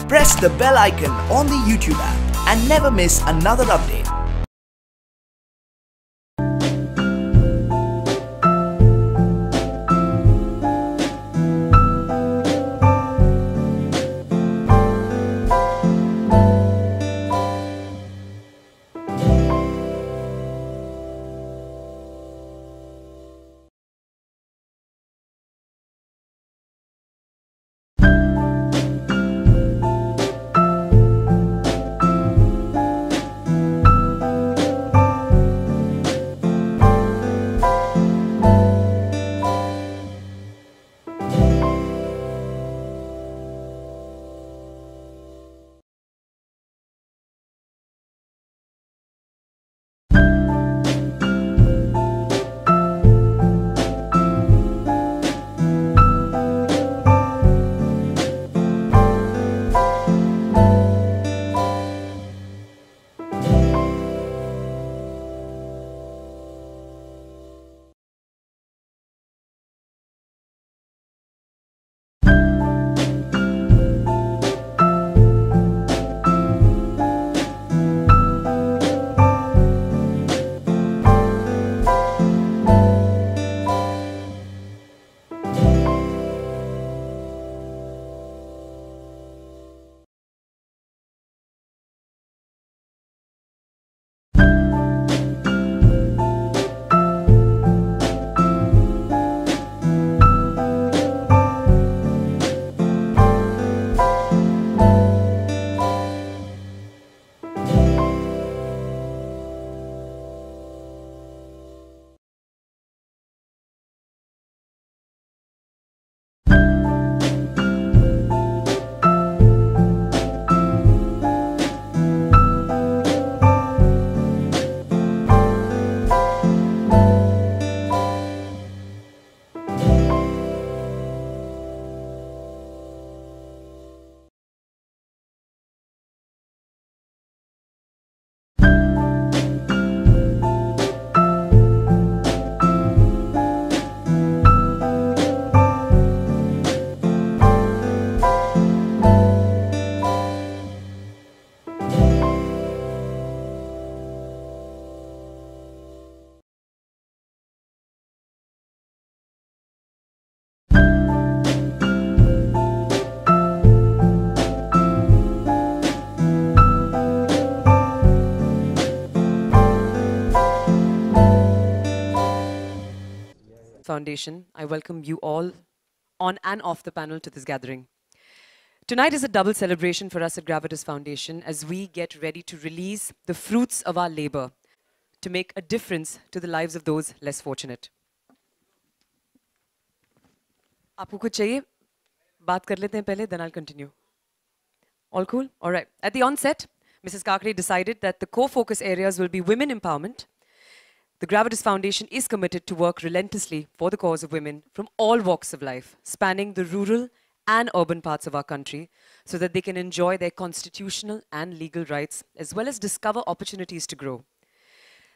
Press the bell icon on the YouTube app and never miss another update. Foundation, I welcome you all on and off the panel to this gathering. Tonight is a double celebration for us at Gravitas Foundation as we get ready to release the fruits of our labor to make a difference to the lives of those less fortunate. आपको कुछ चाहिए? बात कर लेते हैं पहले, then I'll continue. All cool? All right. At the onset, Mrs. Kakre decided that the core focus areas will be women empowerment. The Gravitas Foundation is committed to work relentlessly for the cause of women from all walks of life, spanning the rural and urban parts of our country, so that they can enjoy their constitutional and legal rights, as well as discover opportunities to grow.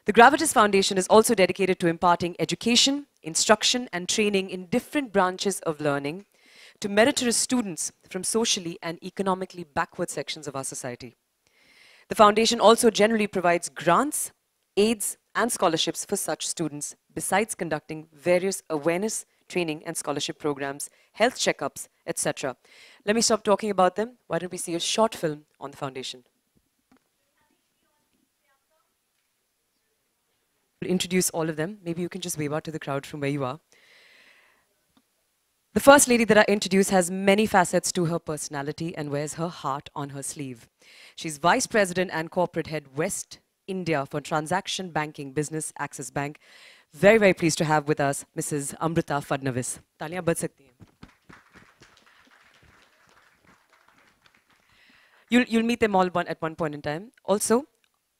The Gravitas Foundation is also dedicated to imparting education, instruction, and training in different branches of learning to meritorious students from socially and economically backward sections of our society. The foundation also generally provides grants, aids, and scholarships for such students, besides conducting various awareness, training, and scholarship programs, health checkups, etc. Let me stop talking about them. Why don't we see a short film on the foundation? I'll introduce all of them. Maybe you can just wave out to the crowd from where you are. The first lady that I introduce has many facets to her personality and wears her heart on her sleeve. She's Vice President and Corporate Head, West India for Transaction Banking Business, Axis Bank. Very, very pleased to have with us Mrs. Amrita Fadnavis. Taliyan baj sakti hain. You'll meet them all at one point in time. Also,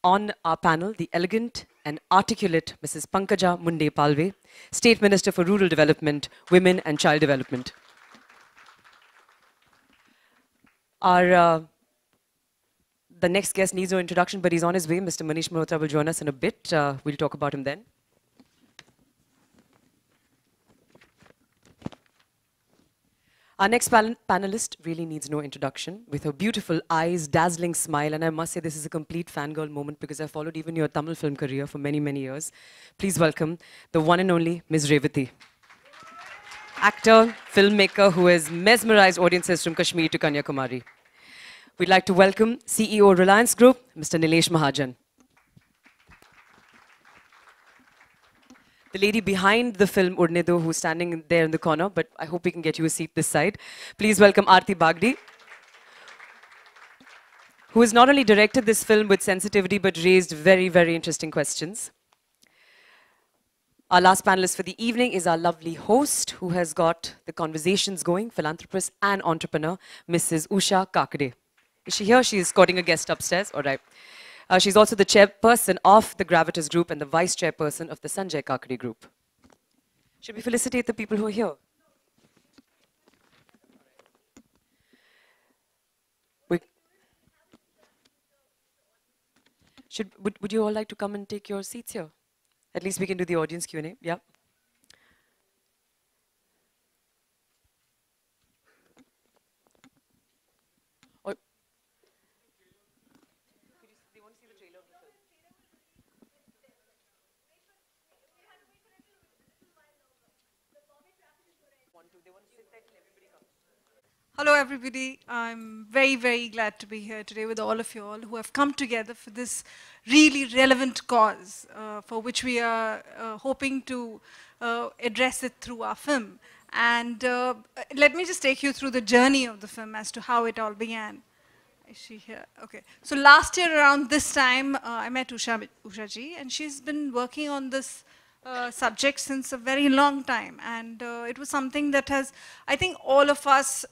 on our panel, the elegant and articulate Mrs. Pankaja Munde Palve, State Minister for Rural Development, Women and Child Development. The next guest needs no introduction, but he's on his way. Mr. Manish Malhotra will join us in a bit. We'll talk about him then. Our next panelist really needs no introduction. With her beautiful eyes, dazzling smile, and I must say this is a complete fangirl moment because I followed even your Tamil film career for many, many years. Please welcome the one and only Ms. Revati. Actor, filmmaker who has mesmerized audiences from Kashmir to Kanyakumari. We'd like to welcome CEO Reliance Group, Mr. Nilesh Mahajan. The lady behind the film Udne Do, who's standing there in the corner, but I hope we can get you a seat this side. Please welcome Aarti Bagdi, who has not only directed this film with sensitivity, but raised very, very interesting questions. Our last panelist for the evening is our lovely host, who has got the conversations going, philanthropist and entrepreneur, Mrs. Usha Kakade. Is she here? She is escorting a guest upstairs. All right. She's also the chairperson of the Gravitas Group and the vice chairperson of the Sanjay Kakade Group. Should we felicitate the people who are here? Would you all like to come and take your seats here? At least we can do the audience Q&A. Yeah. Hello everybody, I'm very, very glad to be here today with all of you all who have come together for this really relevant cause for which we are hoping to address it through our film. And let me just take you through the journey of the film as to how it all began. Is she here? Okay. So last year around this time, I met Usha ji, and she's been working on this subject since a very long time, and it was something that has, I think all of us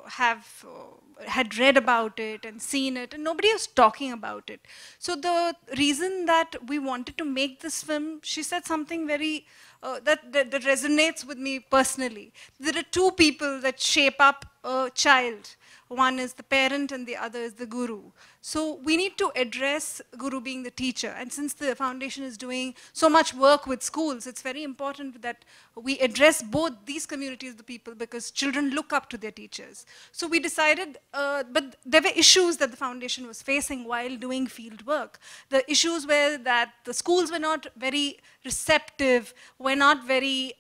had read about it and seen it, and nobody was talking about it. So the reason that we wanted to make this film, she said something very, that resonates with me personally. There are two people that shape up a child. One is the parent and the other is the guru. So we need to address guru being the teacher. And since the foundation is doing so much work with schools, it's very important that we address both these communities, the people, because children look up to their teachers. So we decided, but there were issues that the foundation was facing while doing field work. The issues were that the schools were not very receptive, were not very,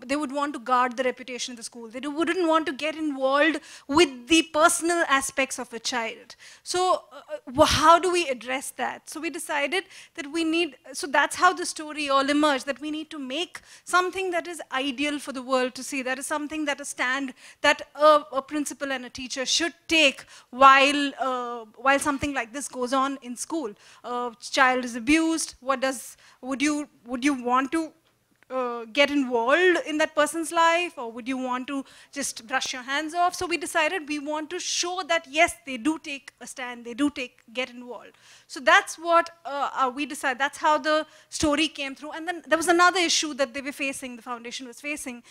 they would want to guard the reputation of the school. They wouldn't want to get involved with the personal aspects of a child. So how do we address that? So we decided that we need, so that's how the story all emerged, that we need to make something that is ideal for the world to see. That is something that a principal and a teacher should take while something like this goes on in school. Child is abused. Would you want to get involved in that person's life, or would you want to just brush your hands off? So we decided we want to show that yes, they do take a stand, they do get involved. So that's what we decided, that's how the story came through. And then there was another issue that they were facing, the foundation was facing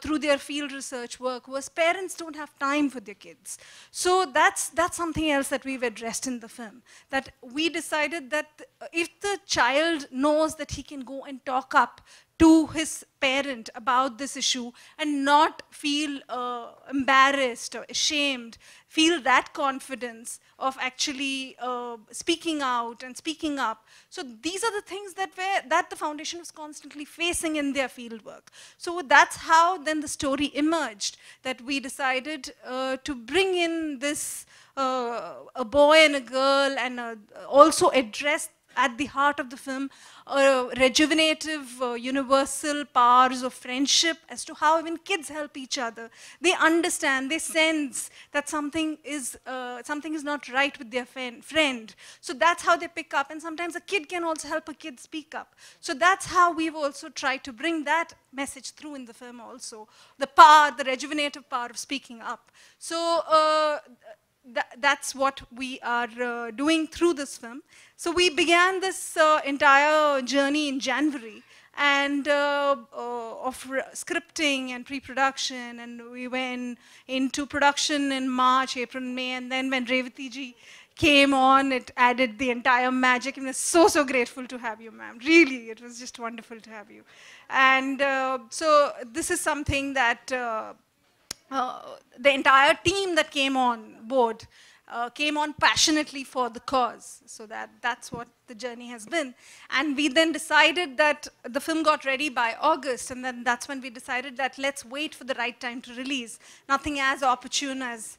through their field research work, was parents don't have time for their kids. So that's something else that we've addressed in the film, that we decided that if the child knows that he can go and talk up to his parent about this issue and not feel embarrassed or ashamed, feel that confidence of actually speaking out and speaking up. So these are the things that the foundation was constantly facing in their field work. So that's how then the story emerged, that we decided to bring in this a boy and a girl, and also address at the heart of the film, rejuvenative, universal powers of friendship, as to how even kids help each other. They understand, they sense that something is not right with their friend. So that's how they pick up, and sometimes a kid can also help a kid speak up. So that's how we've also tried to bring that message through in the film also. The power, the rejuvenative power of speaking up. So that's what we are doing through this film. So we began this entire journey in January, and of scripting and pre-production, and we went into production in March, April, May, and then when Revati ji came on, it added the entire magic, and we're so grateful to have you, ma'am. Really, it was just wonderful to have you. And so this is something that the entire team that came on board came on passionately for the cause. So that's what the journey has been. And we then decided that the film got ready by August, and then that's when we decided that let's wait for the right time to release. Nothing as opportune as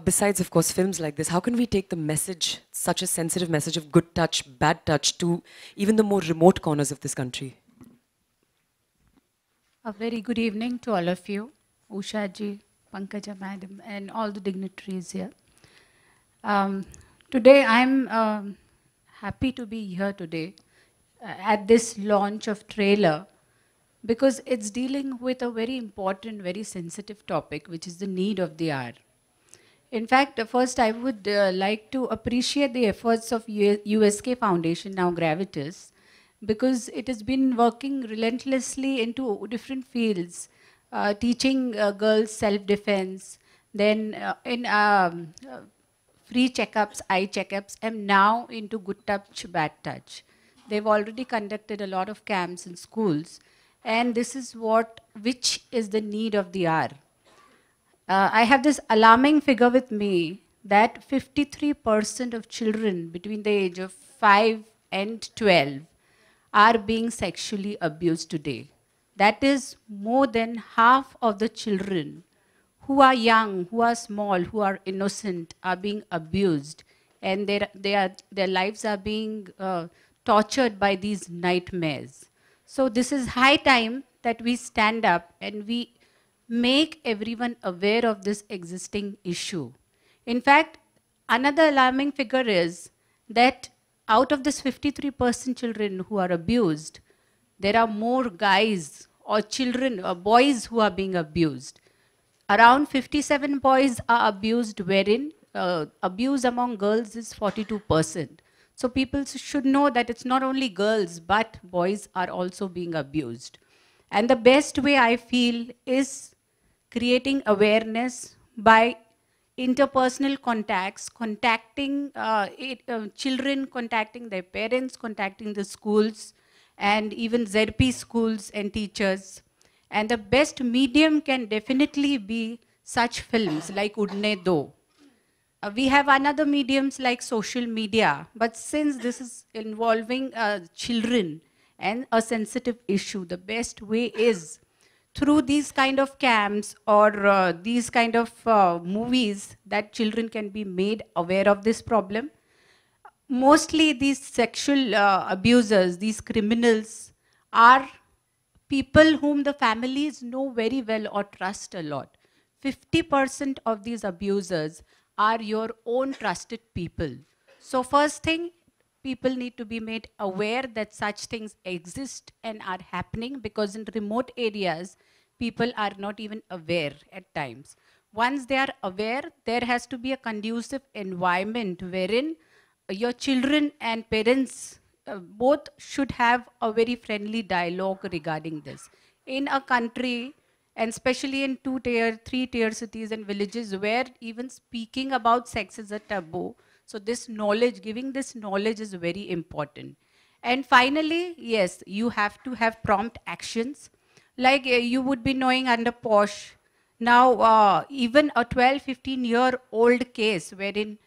besides, of course, films like this, how can we take the message, such a sensitive message of good touch, bad touch, to even the more remote corners of this country? A very good evening to all of you, Usha ji, Pankaja madam, and all the dignitaries here. Today, I'm happy to be here today at this launch of trailer, because it's dealing with a very important, very sensitive topic, which is the need of the hour. In fact, first I would like to appreciate the efforts of USK Foundation, now Gravitas, because it has been working relentlessly into different fields, teaching girls self-defense, then in free checkups, eye checkups, and now into good touch, bad touch. They've already conducted a lot of camps in schools, and this is which is the need of the hour. I have this alarming figure with me that 53% of children between the age of 5 and 12 are being sexually abused today. That is more than half of the children who are young, who are small, who are innocent, are being abused, and their lives are being tortured by these nightmares. So this is high time that we stand up and we make everyone aware of this existing issue. In fact, another alarming figure is that out of this 53% children who are abused, there are more guys or children or boys who are being abused. Around 57 boys are abused, wherein abuse among girls is 42%. So people should know that it's not only girls, but boys are also being abused. And the best way I feel is creating awareness by interpersonal contacts, contacting children, contacting their parents, contacting the schools, and even ZP schools and teachers. And the best medium can definitely be such films like Udne Do. We have another mediums like social media, but since this is involving children and a sensitive issue, the best way is through these kind of camps or these kind of movies that children can be made aware of this problem. Mostly these sexual abusers, these criminals are people whom the families know very well or trust a lot. 50% of these abusers are your own trusted people. So first thing, people need to be made aware that such things exist and are happening, because in remote areas, people are not even aware at times. Once they are aware, there has to be a conducive environment wherein your children and parents both should have a very friendly dialogue regarding this. In a country, and especially in 2-tier, 3-tier cities and villages where even speaking about sex is a taboo, so this knowledge, giving this knowledge is very important. And finally, yes, you have to have prompt actions. Like you would be knowing under POSH, now even a 12, 15-year-old case wherein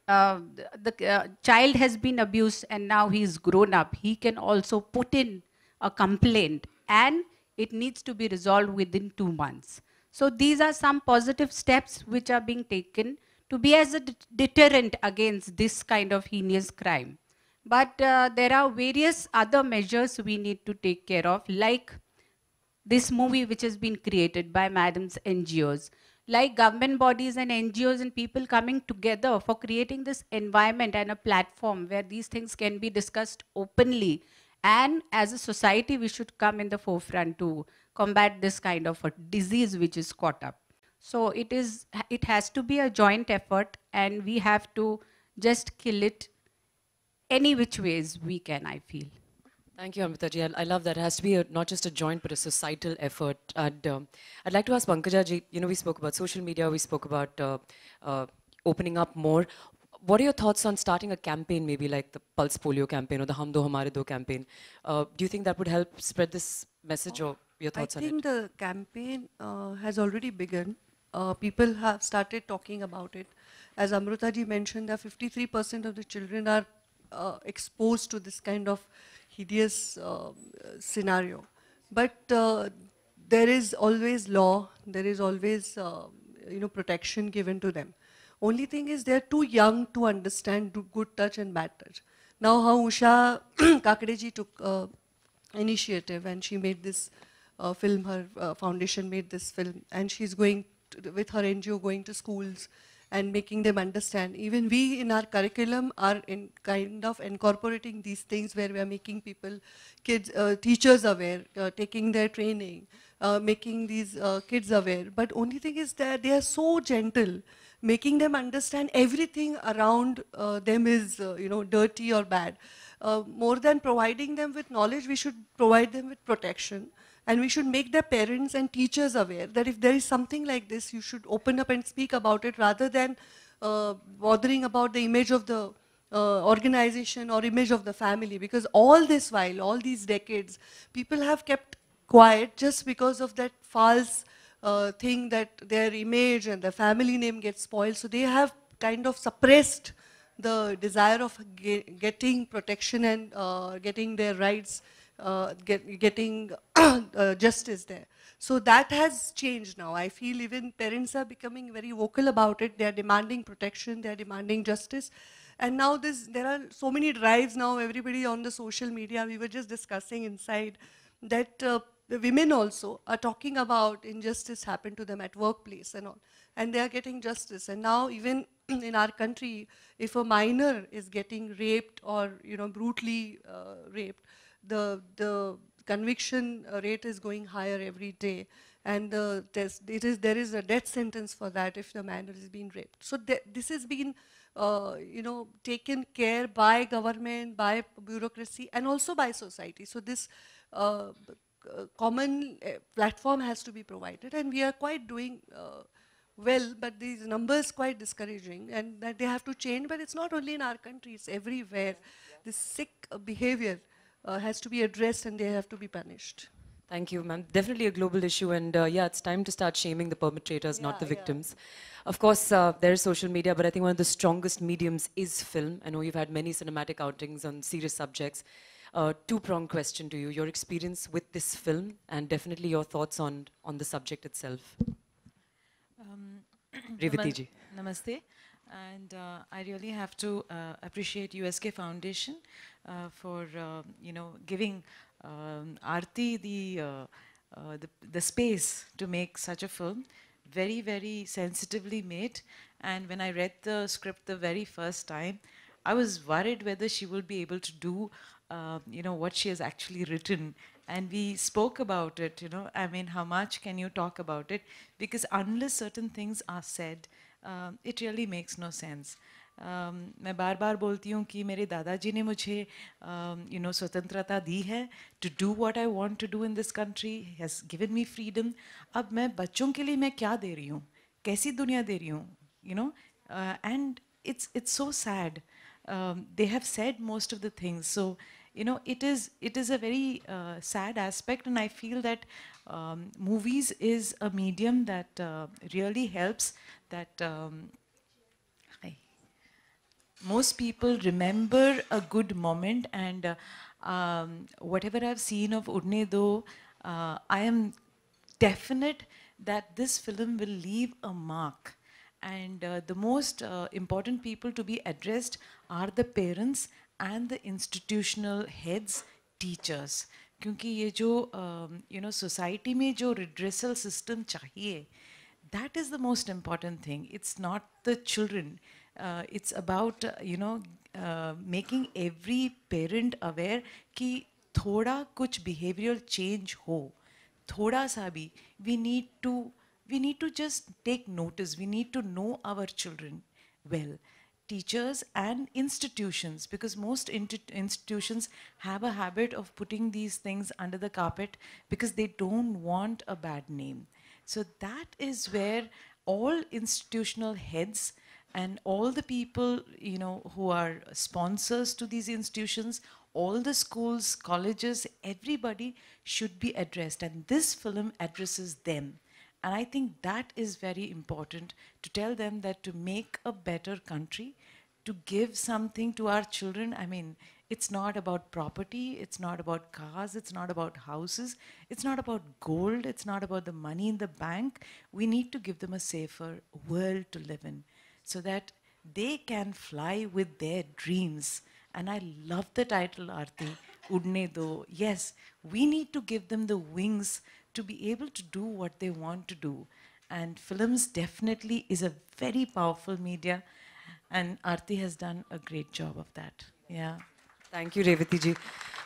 the child has been abused and now he's grown up, he can also put in a complaint and it needs to be resolved within 2 months. So these are some positive steps which are being taken to be as a deterrent against this kind of heinous crime. But there are various other measures we need to take care of, like this movie which has been created by Madam's NGOs, like government bodies and NGOs and people coming together for creating this environment and a platform where these things can be discussed openly. And as a society, we should come in the forefront to combat this kind of a disease which is caught up. So it has to be a joint effort, and we have to just kill it any which ways we can, I feel. Thank you, Amrita ji. I love that. It has to be not just a joint, but a societal effort. And I'd like to ask Pankaja ji, we spoke about social media, we spoke about opening up more. What are your thoughts on starting a campaign, maybe like the Pulse Polio campaign or the Hum Do Hamare Do campaign? Do you think that would help spread this message, or your thoughts on it? I think the campaign has already begun. People have started talking about it. As Amrita ji mentioned, that 53% of the children are exposed to this kind of hideous scenario. But there is always law, there is always protection given to them. Only thing is they're too young to understand good touch and bad touch. Now how Usha Kakade ji took initiative and she made this film, her foundation made this film, and she's going with her NGO going to schools and making them understand. Even we in our curriculum are in kind of incorporating these things where we are making people, kids, teachers aware, taking their training, making these kids aware. But only thing is that they are so gentle, making them understand everything around them is dirty or bad. more than providing them with knowledge, we should provide them with protection. And we should make their parents and teachers aware that if there is something like this, you should open up and speak about it rather than bothering about the image of the organization or image of the family. Because all this while, all these decades, people have kept quiet just because of that false thing that their image and their family name gets spoiled. So they have kind of suppressed the desire of getting protection and getting their rights, getting justice there. So that has changed now. I feel even parents are becoming very vocal about it. They are demanding protection, they are demanding justice. And now there are so many drives now, everybody on the social media. We were just discussing inside that the women also are talking about injustice happened to them at workplace and all. And they are getting justice. And now even in our country, if a minor is getting raped or brutally raped, the conviction rate is going higher every day. And there is a death sentence for that if the minor is being raped. So this has been taken care by government, by bureaucracy, and also by society. So this common platform has to be provided, and we are quite doing well, but these numbers quite discouraging, and that they have to change. But it's not only in our country, it's everywhere. This sick behavior has to be addressed, and they have to be punished. Thank you, ma'am. Definitely a global issue, and yeah, it's time to start shaming the perpetrators, not the victims. Of course, there is social media, but I think one of the strongest mediums is film. I know you've had many cinematic outings on serious subjects. Two-pronged question to you: your experience with this film, and definitely your thoughts on the subject itself. Revati ji. Namaste. And I really have to appreciate USK Foundation for giving Aarti the space to make such a film. Very, very sensitively made. And when I read the script the very first time, I was worried whether she will be able to do what she has actually written. And we spoke about it, I mean, how much can you talk about it? Because unless certain things are said, it really makes no sense. मैं बार बार बोलती हूँ कि मेरे दादाजी ने मुझे स्वतंत्रता दी है to do what I want to do in this country. He has given me freedom. अब मैं बच्चों के लिए मैं क्या दे रही हूँ, कैसी दुनिया दे रही हूँ, and it's so sad. They have said most of the things. So it is a very sad aspect, and I feel that movies is a medium that really helps. That most people remember a good moment, and whatever I've seen of Udne Do, I am definite that this film will leave a mark. And the most important people to be addressed are the parents and the institutional heads, teachers. क्योंकि ये जो society में जो redressal system चाहिए, that is the most important thing. It's not the children. It's about making every parent aware कि थोड़ा कुछ behavioral change हो, थोड़ा सा भी. We need to just take notice. We need to know our children well. Teachers and institutions, because most institutions have a habit of putting these things under the carpet because they don't want a bad name. So that is where all institutional heads and all the people, who are sponsors to these institutions, all the schools, colleges, everybody should be addressed. And this film addresses them. And I think that is very important, to tell them that to make a better country, to give something to our children. I mean, it's not about property, it's not about cars, it's not about houses, it's not about gold, it's not about the money in the bank. We need to give them a safer world to live in, so that they can fly with their dreams. And I love the title, Aarti, Udne Do. Yes, we need to give them the wings to be able to do what they want to do. And films definitely is a very powerful media, and Aarti has done a great job of that. Yeah. Thank you, Revati ji.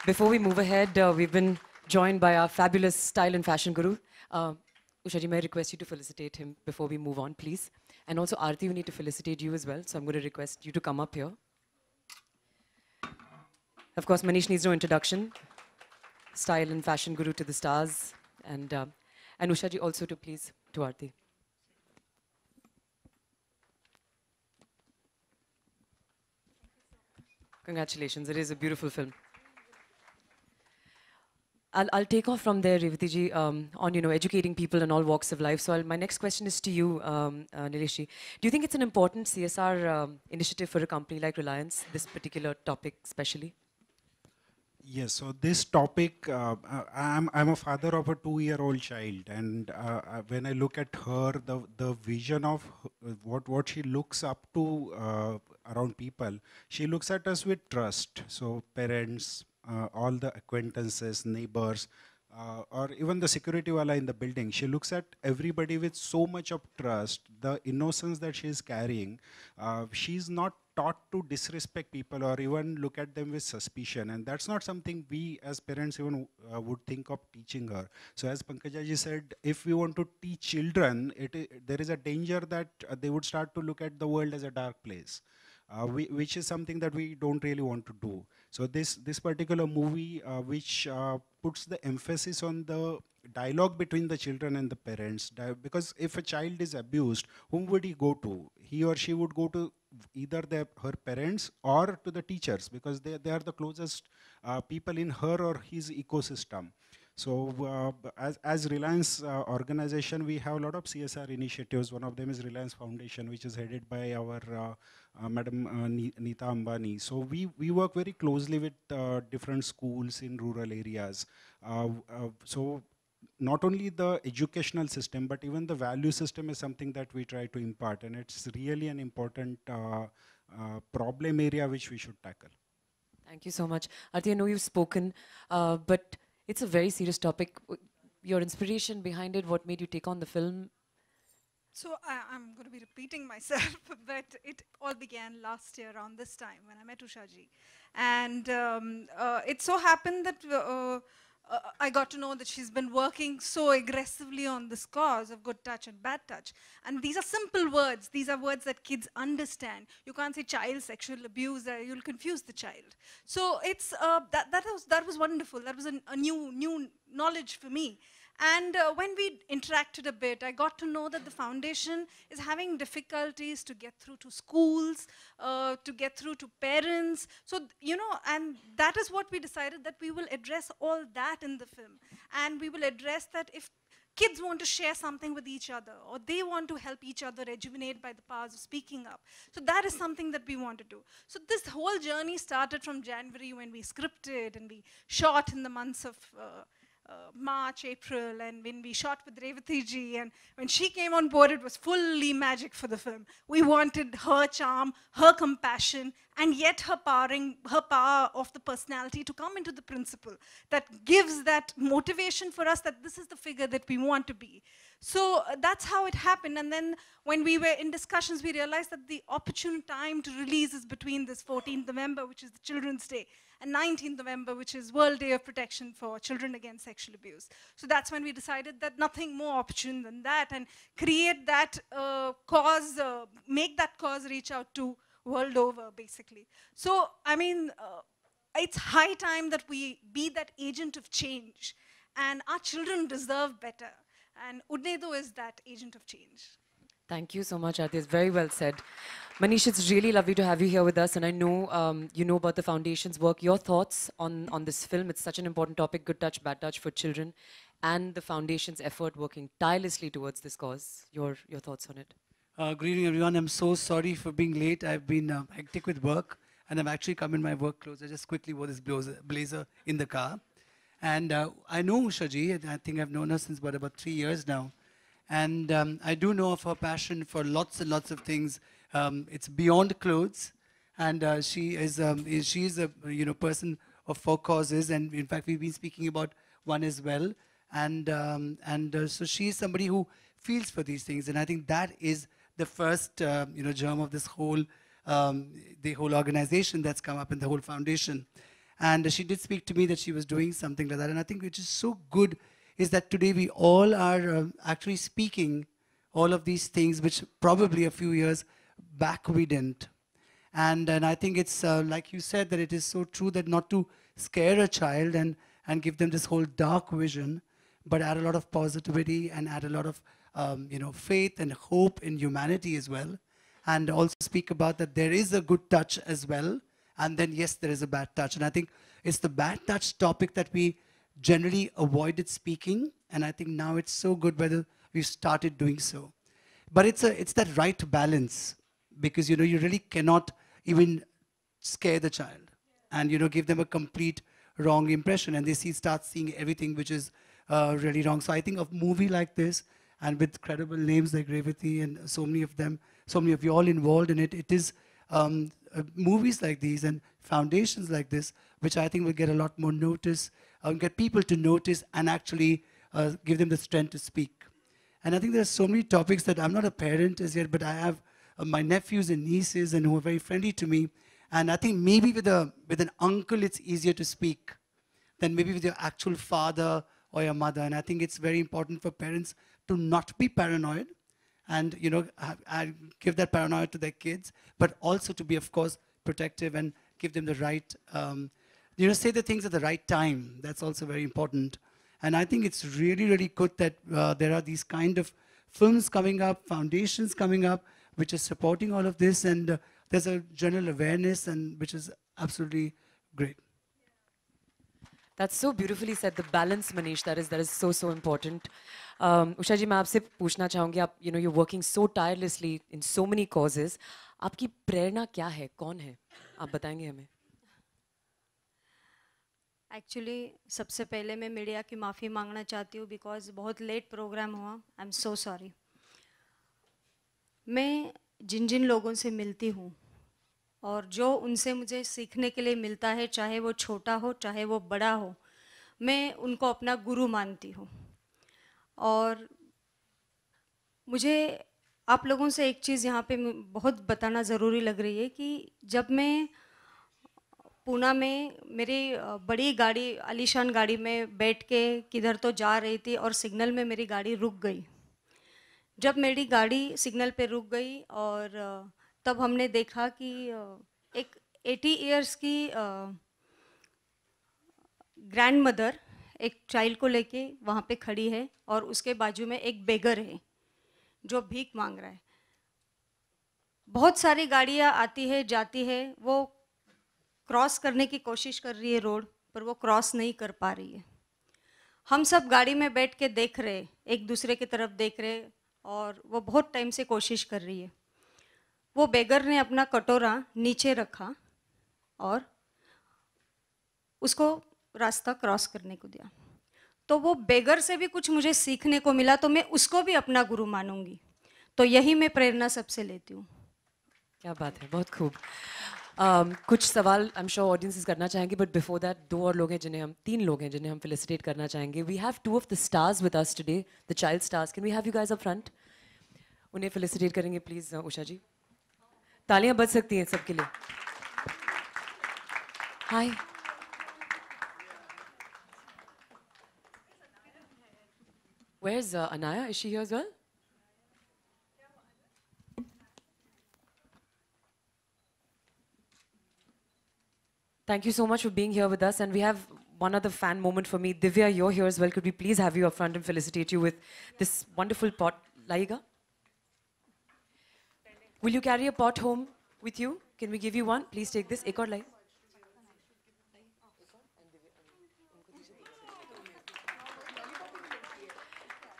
Before we move ahead, we've been joined by our fabulous style and fashion guru. Usha ji, may I request you to felicitate him before we move on, please? And also, Aarti, we need to felicitate you as well, so I'm going to request you to come up here. Of course, Manish needs no introduction. Style and fashion guru to the stars. And Usha ji also to please to Aarti. Congratulations, it is a beautiful film. I'll take off from there, Revati ji, on educating people in all walks of life. So my next question is to you, Nilesh ji. Do you think it's an important CSR initiative for a company like Reliance, this particular topic especially? Yes, so this topic, I'm a father of a 2-year-old child, and when I look at her, the vision of what she looks up to around people, she looks at us with trust. So parents, all the acquaintances, neighbors, or even the security wala in the building, she looks at everybody with so much of trust, the innocence that she is carrying. She's not taught to disrespect people or even look at them with suspicion, and that's not something we as parents even would think of teaching her. So as Pankaja ji said, if we want to teach children, there is a danger that they would start to look at the world as a dark place. Which is something that we don't really want to do. So this particular movie, which puts the emphasis on the dialogue between the children and the parents, because if a child is abused, whom would he go to? He or she would go to either her parents or to the teachers, because they are the closest people in her or his ecosystem. So as Reliance organization, we have a lot of CSR initiatives. One of them is Reliance Foundation, which is headed by our Madam Neeta Ambani. So we work very closely with different schools in rural areas. So not only the educational system, but even the value system is something that we try to impart. And it's really an important problem area which we should tackle. Thank you so much. Aarti, I know you've spoken, but it's a very serious topic. Your inspiration behind it, what made you take on the film? So I'm going to be repeating myself, but it all began last year around this time when I met Usha ji. And it so happened that I got to know that she's been working so aggressively on this cause of good touch and bad touch. And these are simple words. These are words that kids understand. You can't say child sexual abuse, you'll confuse the child. So it's, that was wonderful. That was a new knowledge for me. And when we interacted a bit, I got to know that the foundation is having difficulties to get through to schools, to get through to parents. So, and that is what we decided, that we will address all that in the film. And we will address that if kids want to share something with each other, or they want to help each other rejuvenate by the powers of speaking up. So that is something that we want to do. So this whole journey started from January when we scripted and we shot in the months of March, April, and when we shot with Revati ji, and when she came on board, it was fully magic for the film. We wanted her charm, her compassion, and yet her power of the personality to come into the principle that gives that motivation for us that this is the figure that we want to be. So that's how it happened. And then when we were in discussions, we realized that the opportune time to release is between this 14th November, which is the Children's Day, and 19th November, which is World Day of Protection for Children Against Sexual Abuse. So that's when we decided that nothing more opportune than that, and create that cause, make that cause reach out to world over, basically. So, I mean, it's high time that we be that agent of change, and our children deserve better. And Udne Do is that agent of change. Thank you so much, Aarti. It's very well said. Manish, it's really lovely to have you here with us, and I know you know about the foundation's work. Your thoughts on this film? It's such an important topic, good touch, bad touch for children, and the foundation's effort working tirelessly towards this cause. Your thoughts on it? Good evening, everyone. I'm so sorry for being late. I've been hectic with work, and I've actually come in my work clothes. I just quickly wore this blazer in the car. And I know Usha ji, and I think I've known her since about 3 years now. And I do know of her passion for lots and lots of things. It's beyond clothes, and she is a person of 4 causes, and in fact we've been speaking about one as well. And so she is somebody who feels for these things, and I think that is the first germ of this whole the whole organization that's come up in the whole foundation. And she did speak to me that she was doing something like that, and I think which is so good is that today we all are actually speaking all of these things which probably a few years back we didn't. And I think it's like you said, that it is so true that not to scare a child and give them this whole dark vision, but add a lot of positivity and add a lot of faith and hope in humanity as well. And also speak about that there is a good touch as well. And then, yes, there is a bad touch. And I think it's the bad touch topic that we generally avoided speaking. And I think now it's so good whether we've started doing so. But it's that right balance, because, you really cannot even scare the child and, give them a complete wrong impression. And they start seeing everything which is really wrong. So I think of movie like this, and with credible names like Revati and so many of them, so many of you all involved in it, it is movies like these and foundations like this, which I think will get a lot more notice, get people to notice and actually give them the strength to speak. And I think there are so many topics that I'm not a parent as yet, but I have my nephews and nieces and who are very friendly to me. And I think maybe with an uncle, it's easier to speak than maybe with your actual father or your mother. And I think it's very important for parents to not be paranoid and, give that paranoia to their kids, but also to be, of course, protective and give them the right, say the things at the right time. That's also very important. And I think it's really, really good that there are these kind of films coming up, foundations coming up, which is supporting all of this. And there's a general awareness, and which is absolutely great. That's so beautifully said. The balance, Manish, that is so important. Usha ji, मैं आपसे पूछना चाहूँगी, आप you're working so tirelessly in so many causes. आपकी प्रेरणा क्या है? कौन है? आप बताएंगे हमें? एक्चुअली सबसे पहले मैं मीडिया की माफ़ी मांगना चाहती हूँ, बिकॉज बहुत लेट प्रोग्राम हुआ. I am so sorry. मैं जिन जिन लोगों से मिलती हूँ और जो उनसे मुझे सीखने के लिए मिलता है, चाहे वो छोटा हो चाहे वो बड़ा हो, मैं उनको अपना गुरु मानती हूँ. और मुझे आप लोगों से एक चीज़ यहाँ पे बहुत बताना ज़रूरी लग रही है कि जब मैं पूना में मेरी बड़ी गाड़ी, आलीशान गाड़ी में बैठ के किधर तो जा रही थी और सिग्नल में मेरी गाड़ी रुक गई. जब मेरी गाड़ी सिग्नल पे रुक गई और तब हमने देखा कि एक 80 इयर्स की ग्रैंड मदर एक चाइल्ड को लेके वहाँ पे खड़ी है और उसके बाजू में एक बेगर है जो भीख मांग रहा है. बहुत सारी गाड़ियाँ आती है जाती है, वो क्रॉस करने की कोशिश कर रही है रोड, पर वो क्रॉस नहीं कर पा रही है. हम सब गाड़ी में बैठ के देख रहे, एक दूसरे की तरफ देख रहे, और वो बहुत टाइम से कोशिश कर रही है. वो बेगर ने अपना कटोरा नीचे रखा और उसको रास्ता क्रॉस करने को दिया. तो वो बेगर से भी कुछ मुझे सीखने को मिला, तो मैं उसको भी अपना गुरु मानूंगी. तो यही मैं प्रेरणा सबसे लेती हूँ. क्या बात है, बहुत खूब. कुछ सवाल आई एम श्योर ऑडियंसेस करना चाहेंगे, बट बिफोर दैट तीन लोग हैं जिन्हें हम फेलिसिटेट करना चाहेंगे. We have 2 of the stars with us today, the child stars. Can we have you guys up front? उन्हें फेलिसिटेट करेंगे प्लीज. उषा जी, तालियां बज सकती हैं सबके लिए. हाय. Where's Anaya? Is she here as well? Thank you so much for being here with us. And we have one other fan moment for me. Divya, you're here as well. Could we please have you up front and felicitate you with this wonderful pot? Laiga? Will you carry a pot home with you? Can we give you one? Please take this. Ek aur lai.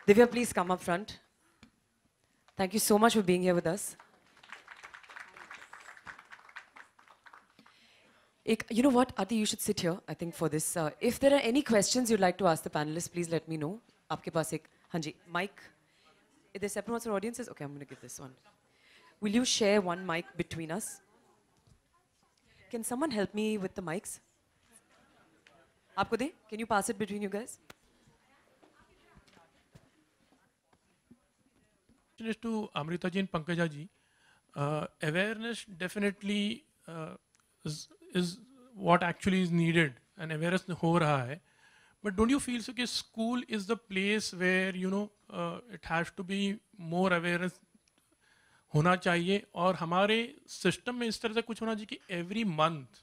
Divya, please come up front. Thank you so much for being here with us. You know what, Ati, you should sit here, I think, for this. If there are any questions you'd like to ask the panelists, please let me know. Aapke paas ek, hanji, mic. If there's separate ones for audiences, okay, I'm going to give this one. Will you share one mic between us? Can someone help me with the mics? Aapko de? Can you pass it between you guys? To Amrita ji and Pankaja ji, awareness definitely is what actually is needed, and awareness ho raha hai. But don't you feel so that school is the place where it has to be more awareness होना चाहिए, और हमारे system में इस तरह से कुछ होना चाहिए कि एवरी मंथ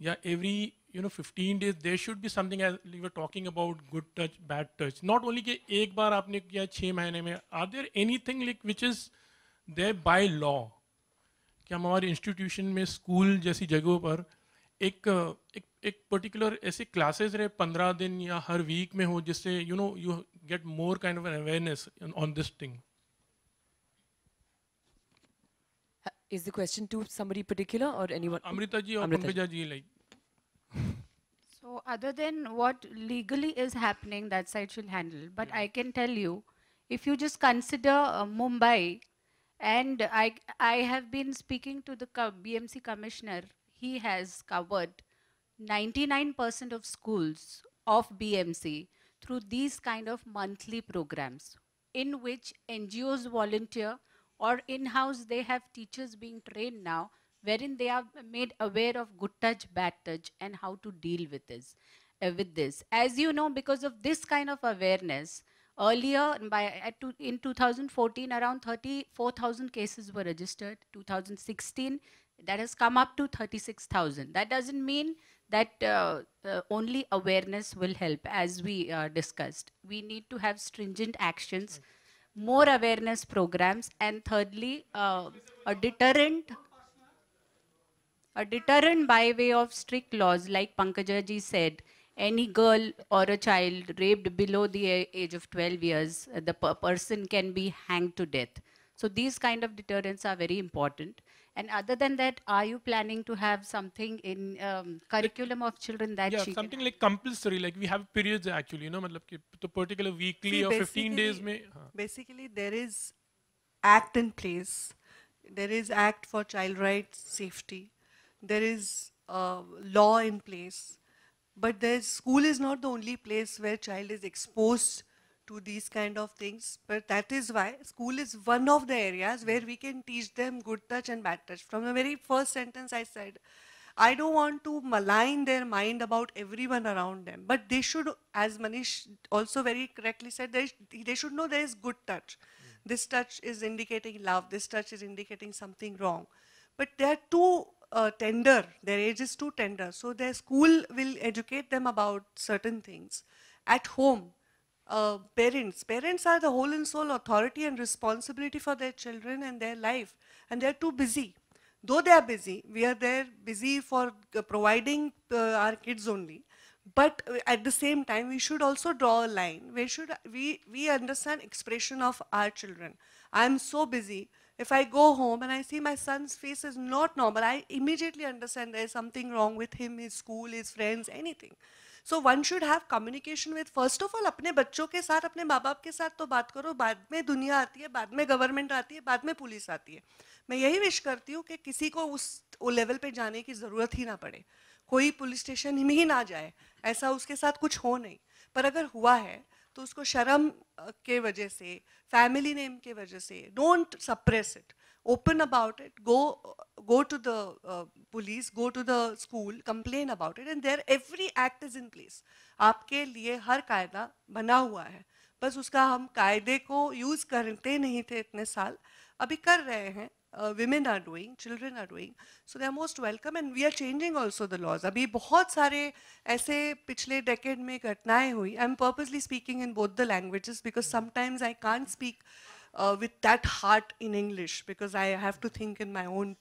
या every 15 days there should be something, as we were talking about good touch bad touch, not only कि एक बार आपने किया 6 महीने में. Are there anything like which is there by law कि हम हमारे इंस्टीट्यूशन में स्कूल जैसी जगहों पर एक पर्टिकुलर ऐसे क्लासेस रहे 15 दिन या हर वीक में हो, जिससे you get more kind of an awareness on this thing? Is the question to somebody particular or anyone? Amrita ji or Amrita Pankaj ji, like. So other than what legally is happening, that side should handle. But I can tell you, if you just consider Mumbai, and I have been speaking to the BMC commissioner, he has covered 99% of schools of BMC through these kind of monthly programs in which NGOs volunteer, or in-house they have teachers being trained now, wherein they are made aware of good touch, bad touch, and how to deal with this. As you know, because of this kind of awareness, earlier in 2014, around 34,000 cases were registered. 2016, that has come up to 36,000. That doesn't mean that only awareness will help, as we discussed. We need to have stringent actions, more awareness programs, and thirdly, a deterrent by way of strict laws. Like Pankaja ji said, any girl or a child raped below the age of 12 years, the person can be hanged to death. So these kind of deterrents are very important. And other than that, are you planning to have something in curriculum of children that Yeah, something like compulsory, like we have periods actually, मतलब कि तो particular weekly or 15 days में. Basically, there is act in place. There is act for child rights safety. There is law in place. But school is not the only place where child is exposed to these kind of things. But that is why school is one of the areas where we can teach them good touch and bad touch. From the very first sentence I said, I don't want to malign their mind about everyone around them. But they should, as Manish also very correctly said, they should know there is good touch. This touch is indicating love. This touch is indicating something wrong. But they are too tender. Their age is too tender. So their school will educate them about certain things. At home, parents are the whole and sole authority and responsibility for their children and their life. And they are too busy. Though they are busy, we are there busy for providing our kids only. But at the same time, we should also draw a line. We understand expression of our children. I am so busy. If I go home and I see my son's face is not normal, I immediately understand there is something wrong with him, his school, his friends, anything. So one should have communication with, first of all, अपने बच्चों के साथ, अपने माँ बाप के साथ तो बात करो, बाद में दुनिया आती है, बाद में गवर्नमेंट आती है, बाद में पुलिस आती है. मैं यही विश करती हूँ कि किसी को उस लेवल पे जाने की ज़रूरत ही ना पड़े, कोई पुलिस स्टेशन में ही ना जाए, ऐसा उसके साथ कुछ हो नहीं. पर अगर हुआ है तो उसको शर्म के वजह से, फैमिली नेम के वजह से, don't suppress it, open about it, go to the police, go to the school, complain about it, and there every act is in place. आपके लिए हर कायदा बना हुआ है, बस उसका हम कायदे को यूज़ करते नहीं थे इतने साल, अभी कर रहे हैं. Women are doing, children are doing, so they are most welcome, and we are changing also the laws. अभी बहुत सारे ऐसे पिछले decade में घटनाएं हुई. I am purposely speaking in both the languages because sometimes I can't speak with that heart in English because I have to think in my own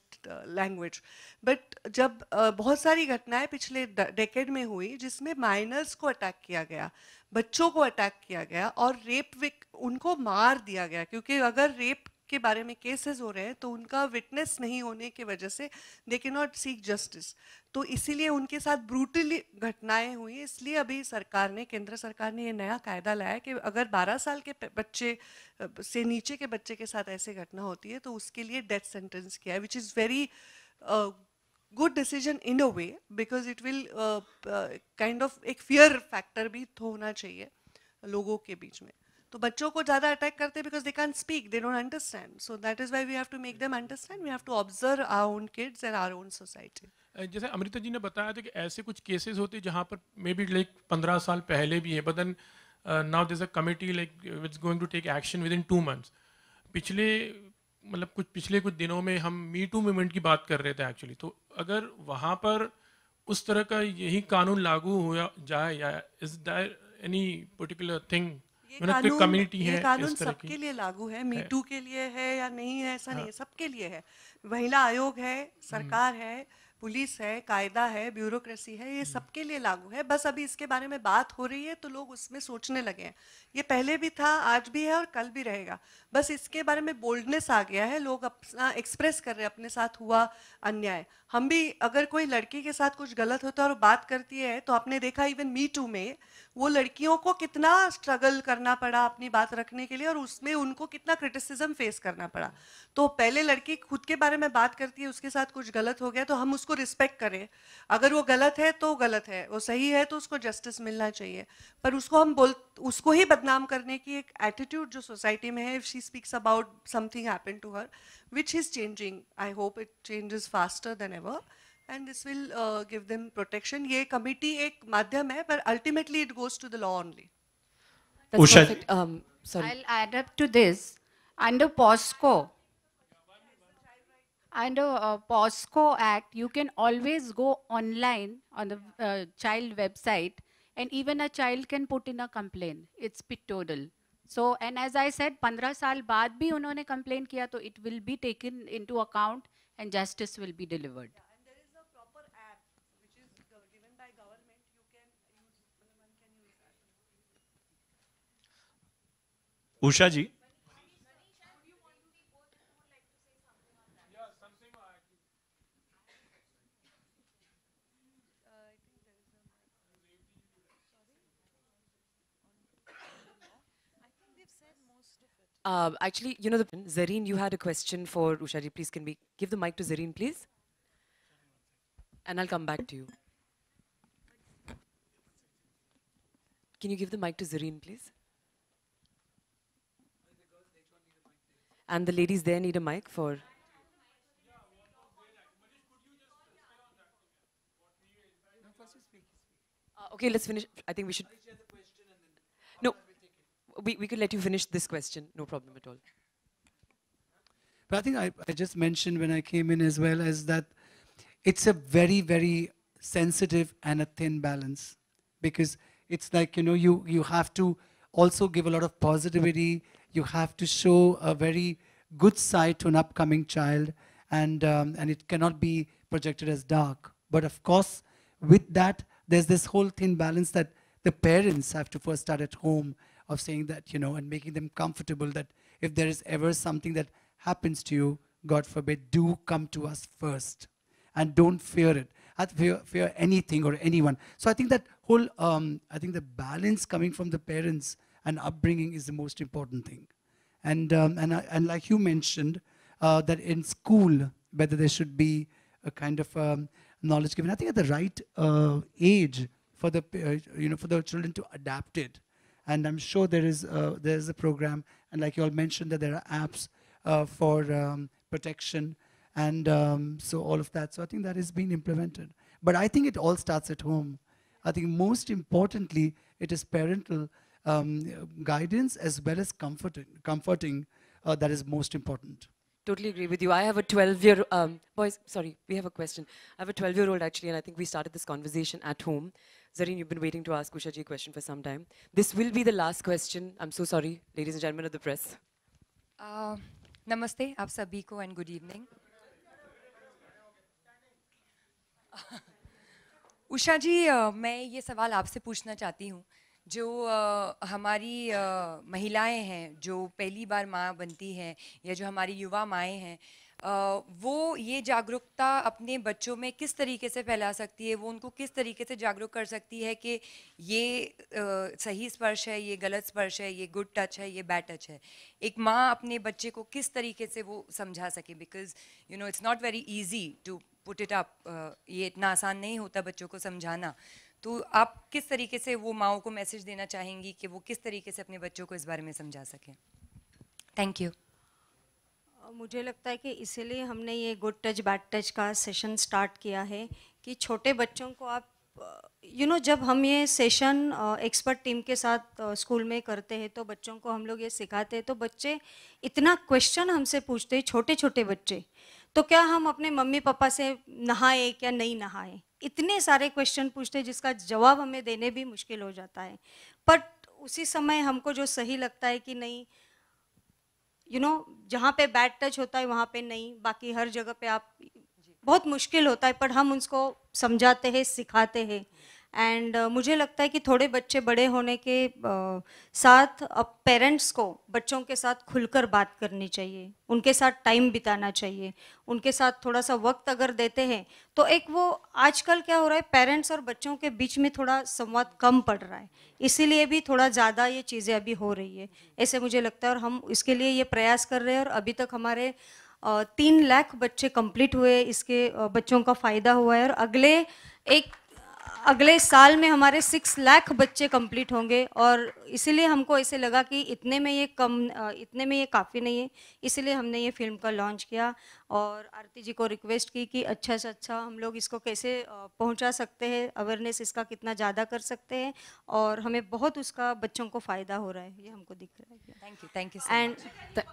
language. But जब बहुत सारी घटनाएं पिछले decade में हुई जिसमें minors को अटैक किया गया, बच्चों को अटैक किया गया और रेप उनको मार दिया गया, क्योंकि अगर रेप के बारे में केसेस हो रहे हैं तो उनका विटनेस नहीं होने की वजह से they can not seek justice. तो इसीलिए उनके साथ ब्रूटली घटनाएं हुई. इसलिए अभी सरकार ने, केंद्र सरकार ने ये नया कायदा लाया कि अगर 12 साल के बच्चे से नीचे के बच्चे के साथ ऐसे घटना होती है तो उसके लिए डेथ सेंटेंस किया है, which is very good decision in a way because it will kind of एक फियर फैक्टर भी होना चाहिए लोगों के बीच में. तो बच्चों को ज़्यादा अटैक करते हैं because they can't speak, they don't understand. So that is why we have to make them understand. We have to observe our own kids and our own society. जैसे अमृता जी ने बताया था कि ऐसे कुछ केसेस होते हैं जहाँ पर मे बी लाइक 15 साल पहले भी है, but then now there is a committee like it's going to take action within 2 months. पिछले मतलब कुछ पिछले कुछ दिनों में हम मी टू मूवमेंट की बात कर रहे थे एक्चुअली, तो अगर वहाँ पर उस तरह का यही कानून लागू हो जाए, या is there any particular thing, मतलब कम्युनिटी है ये कानून इस तरह सबके की? लिए लागू है, मी टू के लिए है या नहीं है ऐसा नहीं है, हाँ। सबके लिए है। महिला आयोग है, सरकार है, पुलिस है, कायदा है, ब्यूरोक्रेसी है, ये सबके लिए लागू है। बस अभी इसके बारे में बात हो रही है तो लोग उसमें सोचने लगे हैं। ये पहले भी था, आज भी है और कल भी रहेगा। बस इसके बारे में बोल्डनेस आ गया है, लोग अपना एक्सप्रेस कर रहे हैं अपने साथ हुआ अन्याय। हम भी अगर कोई लड़की के साथ कुछ गलत होता है और बात करती है तो आपने देखा इवन मी टू में वो लड़कियों को कितना स्ट्रगल करना पड़ा अपनी बात रखने के लिए, और उसमें उनको कितना क्रिटिसिज्म फेस करना पड़ा। तो पहले लड़की खुद के बारे में बात करती है, उसके साथ कुछ गलत हो गया तो हम उसको रिस्पेक्ट करें। अगर वो गलत है तो गलत है, वो सही है तो उसको जस्टिस मिलना चाहिए। पर उसको ही बदनाम करने की एक एटीट्यूड जो सोसाइटी में है, if she speaks about something happened to her which is changing, I hope it changes faster than ever, and this will give them protection. ये committee एक माध्यम है, but ultimately it goes to the law only. That's Usha, perfect. Sorry. I'll add up to this. Under POSCO, POSCO Act, you can always go online on the child website, and even a child can put in a complaint. It's pictorial. So, and as I said, 15 साल बाद भी उन्होंने complaint किया तो it will be taken into account and justice will be delivered. Usha ji. Actually, Zareen, you had a question for Usha ji. Please, can we give the mic to Zareen, please? And I'll come back to you. Can you give the mic to Zareen, please? And the ladies there need a mic for... Okay, let's finish. I think we should... No, we could let you finish this question. No problem at all. But I think I just mentioned when I came in as well as that it's a very, very sensitive and a thin balance, because it's like, you have to also give a lot of positivity. You have to show a very good side to an upcoming child, and it cannot be projected as dark. But of course, with that, there's this whole thin balance that the parents have to first start at home of saying that, and making them comfortable that if there is ever something that happens to you, God forbid, do come to us first. And don't fear it. Fear anything or anyone. So I think that whole, I think the balance coming from the parents and upbringing is the most important thing. And like you mentioned, that in school, whether there should be a kind of knowledge given. I think at the right age for the for the children to adapt it. And I'm sure there is a program, and like you all mentioned, that there are apps for protection, and so all of that. So I think that is being implemented. But I think it all starts at home. I think most importantly, it is parental guidance as well as comforting that is most important. Totally agree with you. I have a 12-year, boys, sorry, we have a question. I have a 12-year-old actually, and I think we started this conversation at home. Zareen, you've been waiting to ask Usha ji a question for some time. This will be the last question. I'm so sorry, ladies and gentlemen of the press. Namaste, aap sabhi ko, and good evening. Usha जी, मैं ये सवाल आपसे पूछना चाहती हूँ, जो हमारी महिलाएं हैं जो पहली बार माँ बनती हैं, या जो हमारी युवा माएँ हैं, वो ये जागरूकता अपने बच्चों में किस तरीके से फैला सकती है, वो उनको किस तरीके से जागरूक कर सकती है कि ये सही स्पर्श है, ये गलत स्पर्श है, ये गुड टच है, ये बैड टच है। एक माँ अपने बच्चे को किस तरीके से वो समझा सके, because it's not very easy to put it up, ये इतना आसान नहीं होता बच्चों को समझाना। तो आप किस तरीके से वो माओं को मैसेज देना चाहेंगी कि वो किस तरीके से अपने बच्चों को इस बारे में समझा सकें? Thank you. मुझे लगता है कि इसीलिए हमने ये गुड टच बैड टच का सेशन स्टार्ट किया है कि छोटे बच्चों को आप जब हम ये सेशन एक्सपर्ट टीम के साथ स्कूल में करते हैं तो बच्चों को हम लोग ये सिखाते हैं, तो बच्चे इतना क्वेश्चन हमसे पूछते हैं, छोटे छोटे बच्चे, तो क्या हम अपने मम्मी पापा से नहाए क्या नहीं नहाए, इतने सारे क्वेश्चन पूछते हैं जिसका जवाब हमें देने भी मुश्किल हो जाता है। बट उसी समय हमको जो सही लगता है कि नहीं, जहाँ पे बैड टच होता है वहाँ पे नहीं, बाकी हर जगह पे आप, बहुत मुश्किल होता है, पर हम उनको समझाते हैं, सिखाते हैं। एंड मुझे लगता है कि थोड़े बच्चे बड़े होने के साथ अब पेरेंट्स को बच्चों के साथ खुलकर बात करनी चाहिए, उनके साथ टाइम बिताना चाहिए, उनके साथ थोड़ा सा वक्त अगर देते हैं तो एक वो, आजकल क्या हो रहा है, पेरेंट्स और बच्चों के बीच में थोड़ा संवाद कम पड़ रहा है, इसीलिए भी थोड़ा ज़्यादा ये चीज़ें अभी हो रही है, ऐसे मुझे लगता है। और हम इसके लिए ये प्रयास कर रहे हैं, और अभी तक हमारे 3 लाख बच्चे कंप्लीट हुए, इसके बच्चों का फ़ायदा हुआ है, और अगले साल में हमारे 6 लाख बच्चे कंप्लीट होंगे। और इसीलिए हमको ऐसे लगा कि इतने में ये काफ़ी नहीं है, इसीलिए हमने ये फिल्म का लॉन्च किया। और आरती जी को रिक्वेस्ट की कि अच्छा से अच्छा हम लोग इसको कैसे पहुंचा सकते हैं, अवेयरनेस इसका कितना ज़्यादा कर सकते हैं, और हमें बहुत उसका बच्चों को फ़ायदा हो रहा है, ये हमको दिख रहा है। Thank you so much.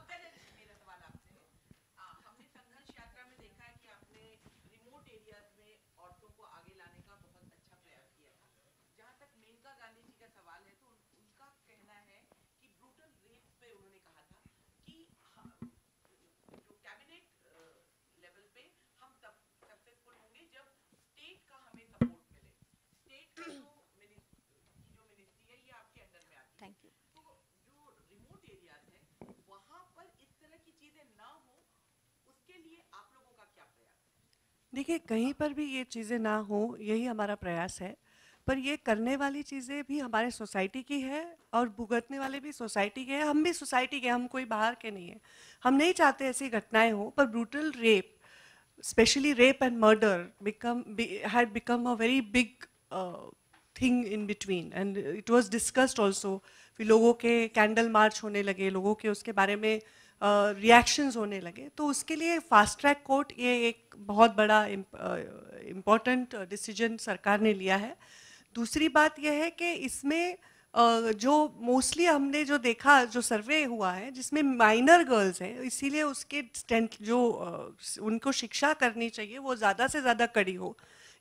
देखिए, कहीं पर भी ये चीज़ें ना हो, यही हमारा प्रयास है। पर ये करने वाली चीज़ें भी हमारे सोसाइटी की है, और भुगतने वाले भी सोसाइटी के हैं। हम भी सोसाइटी के, हम कोई बाहर के नहीं है। हम नहीं चाहते ऐसी घटनाएं हो, पर brutal rape, specially rape and murder had become a very big thing in between, and it was discussed also। फिर लोगों के कैंडल मार्च होने लगे, लोगों के उसके बारे में रिएक्शंस होने लगे। तो उसके लिए फास्ट ट्रैक कोर्ट, ये एक बहुत बड़ा इम्पॉर्टेंट डिसीजन सरकार ने लिया है। दूसरी बात यह है कि इसमें जो मोस्टली हमने जो देखा, जो सर्वे हुआ है जिसमें माइनर गर्ल्स हैं, इसीलिए उसके जो उनको शिक्षा करनी चाहिए वो ज़्यादा से ज़्यादा कड़ी हो,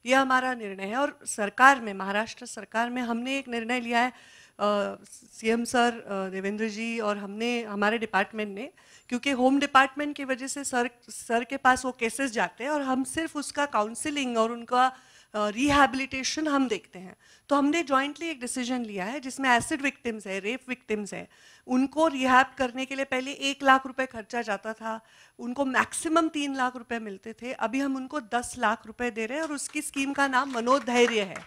ये हमारा निर्णय है। और सरकार में, महाराष्ट्र सरकार में हमने एक निर्णय लिया है, सीएम सर देवेंद्र जी और हमारे डिपार्टमेंट ने, क्योंकि होम डिपार्टमेंट की वजह से सर के पास वो केसेस जाते हैं और हम सिर्फ उसका काउंसलिंग और उनका रिहैबिलिटेशन हम देखते हैं। तो हमने जॉइंटली एक डिसीजन लिया है जिसमें एसिड विक्टिम्स है, रेप विक्टिम्स है, उनको रिहैब करने के लिए पहले 1 लाख रुपए खर्चा जाता था, उनको मैक्सिमम 3 लाख रुपए मिलते थे, अभी हम उनको 10 लाख रुपए दे रहे हैं, और उसकी स्कीम का नाम मनोधैर्य है।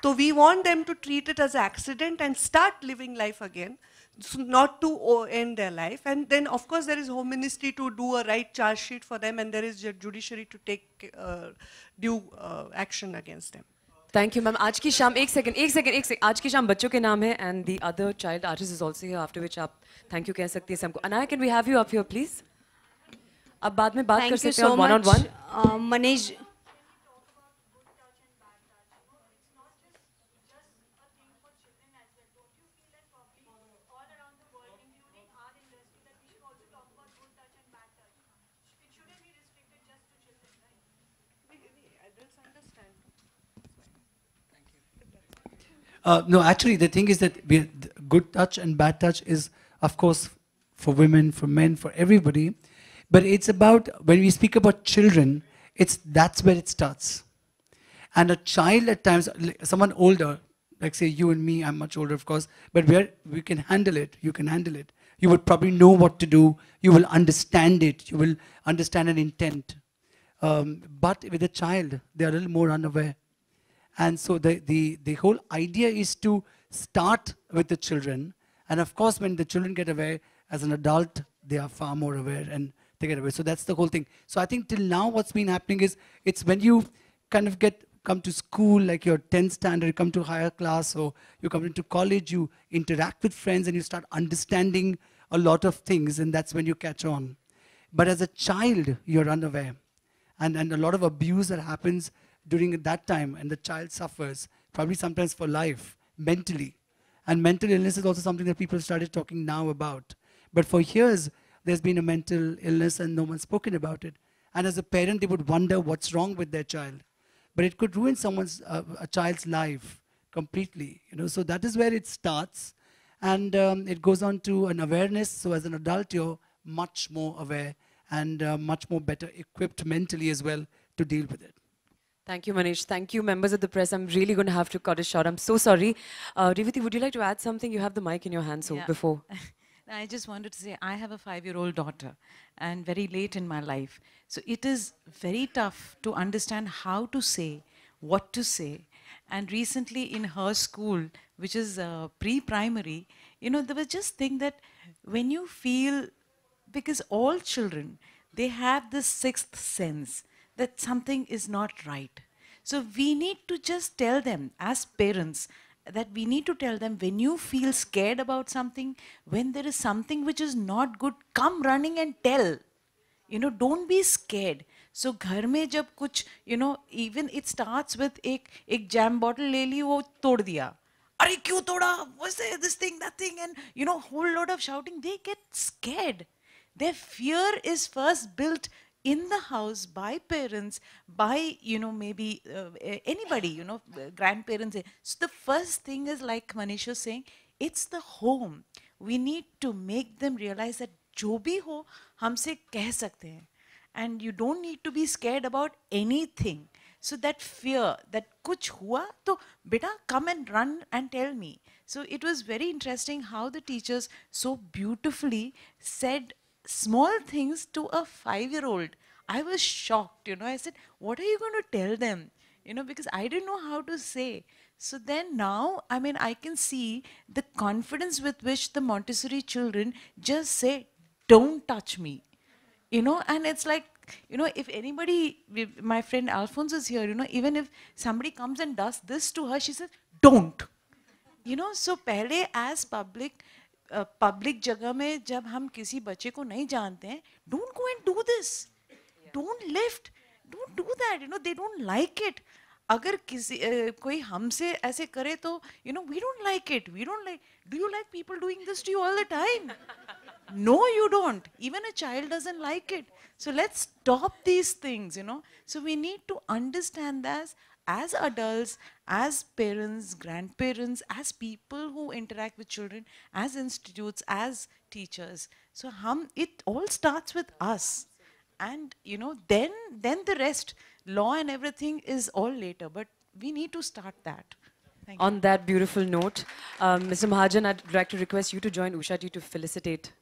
So we want them to treat it as an accident and start living life again, so not to end their life. And then of course there is Home Ministry to do a right charge sheet for them, and there is judiciary to take due action against them. Thank you, ma'am. आज की शाम, एक second, आज की शाम बच्चों के नाम है, and the other child artist is also here, after which आप thank you कह सकती हैं सबको। Anaya, can we have you up here, please? अब बाद में बात कर सकते हैं one on one। Manish, No, actually, the thing is that good touch and bad touch is, of course, for women, for men, for everybody. But it's about, when we speak about children, that's where it starts. And a child at times, someone older, like say you and me, I'm much older, of course, but we can handle it. You can handle it. You would probably know what to do. You will understand it. You will understand an intent. But with a child, they are a little more unaware. And so the whole idea is to start with the children. And of course, when the children get aware, as an adult, they are far more aware and they get aware. So that's the whole thing. So I think till now what's been happening is, it's when you kind of come to school, like your 10th standard, you come to higher class, or you come into college, you interact with friends and you start understanding a lot of things, and that's when you catch on. But as a child, you're unaware. And a lot of abuse that happens during that time, and the child suffers. probably sometimes for life, mentally. And mental illness is also something that people started talking now about. But for years, there's been a mental illness and no one's spoken about it. And as a parent, they would wonder what's wrong with their child. But it could ruin a child's life completely. So that is where it starts. And it goes on to an awareness. So as an adult, you're much more aware and much more better equipped mentally as well to deal with it. Thank you, Manish. Thank you, members of the press. I'm really going to have to cut it short. I'm so sorry. Revati, would you like to add something? You have the mic in your hand, so before. I just wanted to say, I have a 5-year-old daughter, and very late in my life. So it is very tough to understand how to say, what to say. And recently in her school, which is pre-primary, there was just thing that when you feel, because all children, they have this sixth sense that something is not right. So we need to just tell them as parents that we need to tell them, when you feel scared about something, when there is something which is not good, come running and tell. Don't be scared. So घर में जब कुछ, even it starts with एक jam bottle ले ली, वो तोड़ दिया. अरे क्यों तोड़ा? What's this thing, that thing, and whole lot of shouting. They get scared. Their fear is first built in the house by parents, by, maybe anybody, grandparents. So the first thing is, like Manish was saying, it's the home. We need to make them realize that जो भी हो, हमसे कह सकते हैं. And you don't need to be scared about anything. So that fear, that kuch hua, to beta, come and run and tell me. So it was very interesting how the teachers so beautifully said small things to a 5-year-old. I was shocked, I said, what are you going to tell them? Because I didn't know how to say. So then now, I can see the confidence with which the Montessori children just say, don't touch me. And it's like, if anybody, my friend Alphonse is here, even if somebody comes and does this to her, she says, don't. So pehle as public जगह में जब हम किसी बच्चे को नहीं जानते हैं, don't go and do this. Don't lift. Don't do that. They don't like it. अगर कोई हमसे ऐसे करे तो, we don't like it. We don't like. Do you like people doing this to you all the time? No, you don't. Even a child doesn't like it. So let's stop these things, So we need to understand that as adults, as parents, grandparents, as people who interact with children, as institutes, as teachers. So it all starts with us. And, then the rest, law and everything is all later. But we need to start that. Thank you. On that beautiful note, Mr. Mahajan, I'd like to request you to join Usha ji to felicitate.